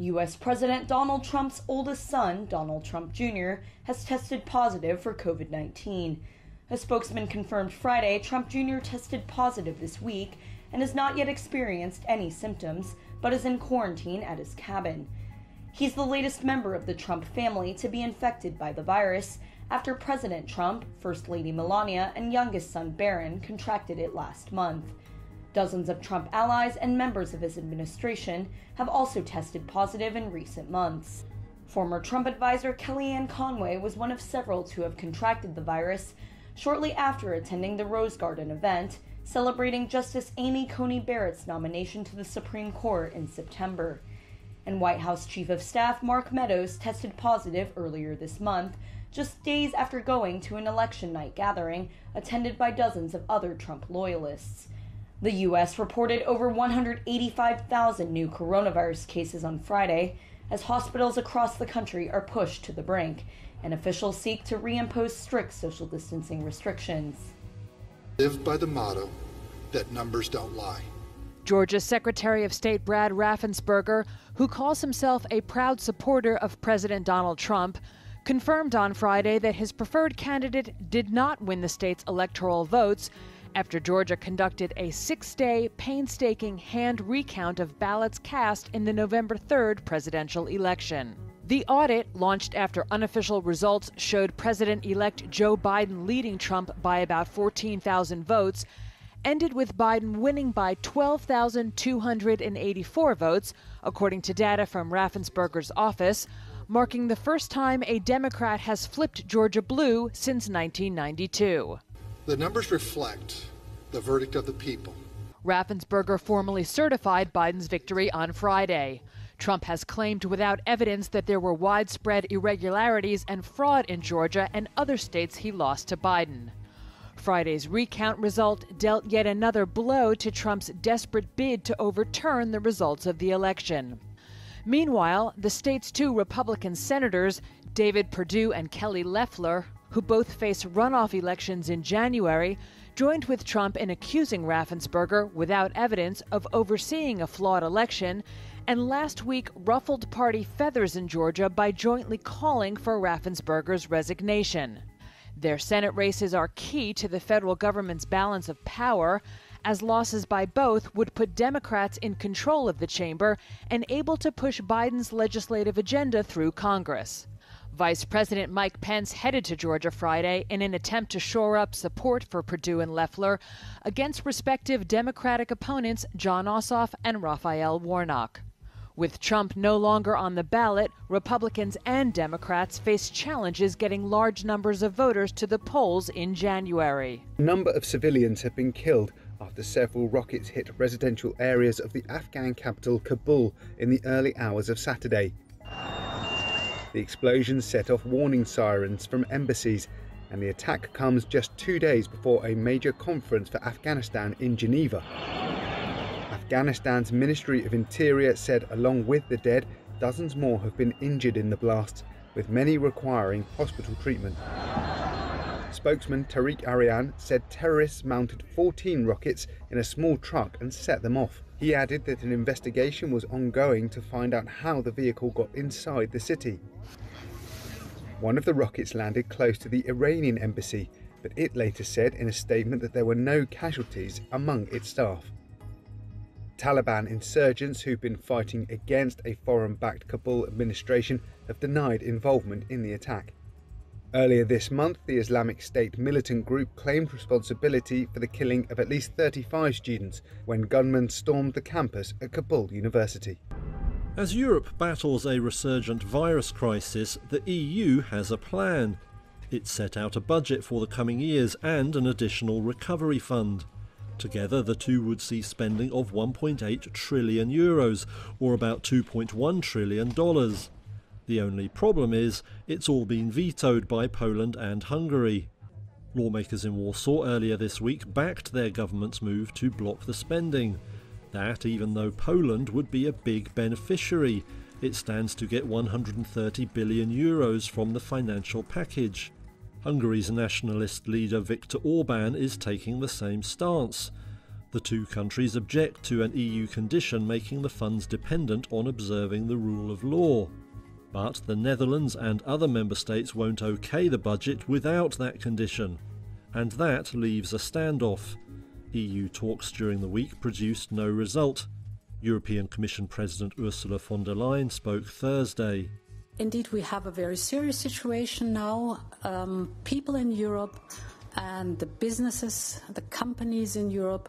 U.S. President Donald Trump's oldest son, Donald Trump Jr., has tested positive for COVID-19. A spokesman confirmed Friday Trump Jr. tested positive this week and has not yet experienced any symptoms, but is in quarantine at his cabin. He's the latest member of the Trump family to be infected by the virus after President Trump, First Lady Melania, and youngest son Barron contracted it last month. Dozens of Trump allies and members of his administration have also tested positive in recent months. Former Trump advisor Kellyanne Conway was one of several to have contracted the virus shortly after attending the Rose Garden event, celebrating Justice Amy Coney Barrett's nomination to the Supreme Court in September. And White House Chief of Staff Mark Meadows tested positive earlier this month, just days after going to an election night gathering attended by dozens of other Trump loyalists. The U.S. reported over 185,000 new coronavirus cases on Friday, as hospitals across the country are pushed to the brink, and officials seek to reimpose strict social distancing restrictions. Live by the motto that numbers don't lie. Georgia's Secretary of State Brad Raffensperger, who calls himself a proud supporter of President Donald Trump, confirmed on Friday that his preferred candidate did not win the state's electoral votes after Georgia conducted a 6-day, painstaking hand recount of ballots cast in the November 3rd presidential election. The audit, launched after unofficial results showed President-elect Joe Biden leading Trump by about 14,000 votes, ended with Biden winning by 12,284 votes, according to data from Raffensperger's office, marking the first time a Democrat has flipped Georgia blue since 1992. The numbers reflect the verdict of the people. Raffensperger formally certified Biden's victory on Friday. Trump has claimed without evidence that there were widespread irregularities and fraud in Georgia and other states he lost to Biden. Friday's recount result dealt yet another blow to Trump's desperate bid to overturn the results of the election. Meanwhile, the state's two Republican senators, David Perdue and Kelly Loeffler, who both face runoff elections in January, joined with Trump in accusing Raffensperger, without evidence, of overseeing a flawed election, and last week ruffled party feathers in Georgia by jointly calling for Raffensperger's resignation. Their Senate races are key to the federal government's balance of power, as losses by both would put Democrats in control of the chamber and able to push Biden's legislative agenda through Congress. Vice President Mike Pence headed to Georgia Friday in an attempt to shore up support for Perdue and Loeffler against respective Democratic opponents Jon Ossoff and Raphael Warnock. With Trump no longer on the ballot, Republicans and Democrats face challenges getting large numbers of voters to the polls in January. A number of civilians have been killed after several rockets hit residential areas of the Afghan capital Kabul in the early hours of Saturday. The explosions set off warning sirens from embassies, and the attack comes just 2 days before a major conference for Afghanistan in Geneva. Afghanistan's Ministry of Interior said along with the dead, dozens more have been injured in the blasts, with many requiring hospital treatment. Spokesman Tariq Arian said terrorists mounted 14 rockets in a small truck and set them off. He added that an investigation was ongoing to find out how the vehicle got inside the city. One of the rockets landed close to the Iranian embassy, but it later said in a statement that there were no casualties among its staff. Taliban insurgents who've been fighting against a foreign-backed Kabul administration have denied involvement in the attack. Earlier this month, the Islamic State militant group claimed responsibility for the killing of at least 35 students when gunmen stormed the campus at Kabul University. As Europe battles a resurgent virus crisis, the EU has a plan. It set out a budget for the coming years and an additional recovery fund. Together, the two would see spending of €1.8 trillion, or about $2.1 trillion. The only problem is, it's all been vetoed by Poland and Hungary. Lawmakers in Warsaw earlier this week backed their government's move to block the spending. That even though Poland would be a big beneficiary. It stands to get €130 billion from the financial package. Hungary's nationalist leader Viktor Orbán is taking the same stance. The two countries object to an EU condition making the funds dependent on observing the rule of law. But the Netherlands and other member states won't okay the budget without that condition. And that leaves a standoff. EU talks during the week produced no result. European Commission President Ursula von der Leyen spoke Thursday. Indeed, we have a very serious situation now. People in Europe and the businesses, the companies in Europe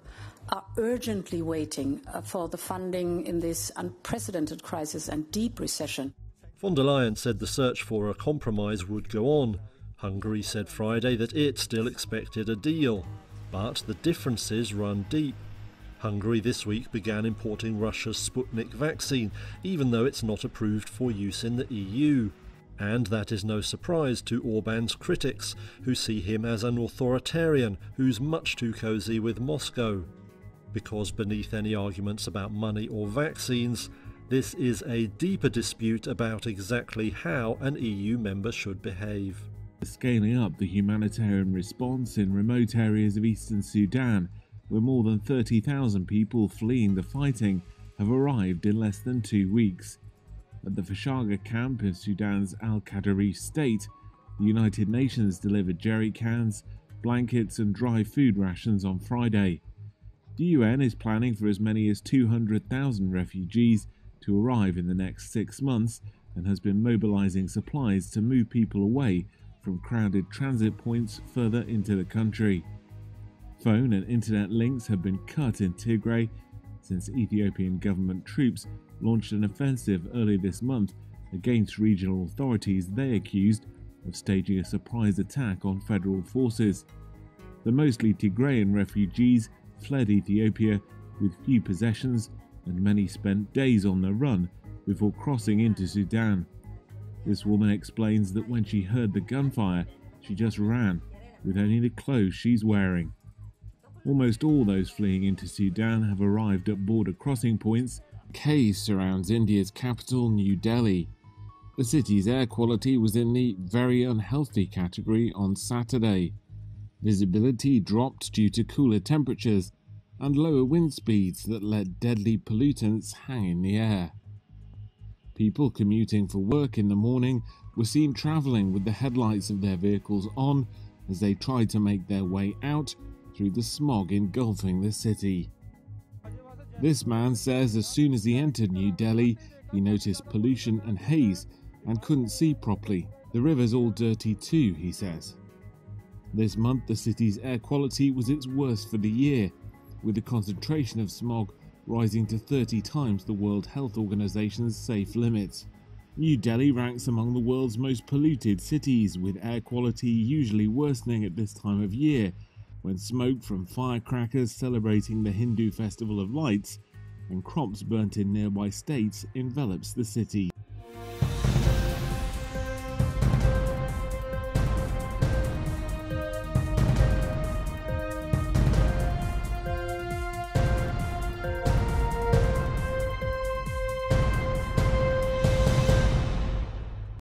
are urgently waiting for the funding in this unprecedented crisis and deep recession. Von der Leyen said the search for a compromise would go on. Hungary said Friday that it still expected a deal, but the differences run deep. Hungary this week began importing Russia's Sputnik vaccine, even though it's not approved for use in the EU. And that is no surprise to Orban's critics, who see him as an authoritarian who's much too cosy with Moscow. Because beneath any arguments about money or vaccines, this is a deeper dispute about exactly how an EU member should behave. Scaling up the humanitarian response in remote areas of eastern Sudan, where more than 30,000 people fleeing the fighting have arrived in less than 2 weeks. At the Fashaga camp in Sudan's Al-Qadarif state, the United Nations delivered jerry cans, blankets and dry food rations on Friday. The UN is planning for as many as 200,000 refugees to arrive in the next 6 months and has been mobilizing supplies to move people away from crowded transit points further into the country. Phone and internet links have been cut in Tigray since Ethiopian government troops launched an offensive early this month against regional authorities they accused of staging a surprise attack on federal forces. The mostly Tigrayan refugees fled Ethiopia with few possessions, and many spent days on the run before crossing into Sudan. This woman explains that when she heard the gunfire, she just ran, with only the clothes she's wearing. Almost all those fleeing into Sudan have arrived at border crossing points. Haze surrounds India's capital, New Delhi. The city's air quality was in the very unhealthy category on Saturday. Visibility dropped due to cooler temperatures and lower wind speeds that let deadly pollutants hang in the air. People commuting for work in the morning were seen travelling with the headlights of their vehicles on as they tried to make their way out through the smog engulfing the city. This man says as soon as he entered New Delhi, he noticed pollution and haze and couldn't see properly. The river's all dirty too, he says. This month, the city's air quality was its worst for the year, with the concentration of smog rising to 30 times the World Health Organization's safe limits. New Delhi ranks among the world's most polluted cities, with air quality usually worsening at this time of year, when smoke from firecrackers celebrating the Hindu Festival of Lights and crops burnt in nearby states envelops the city.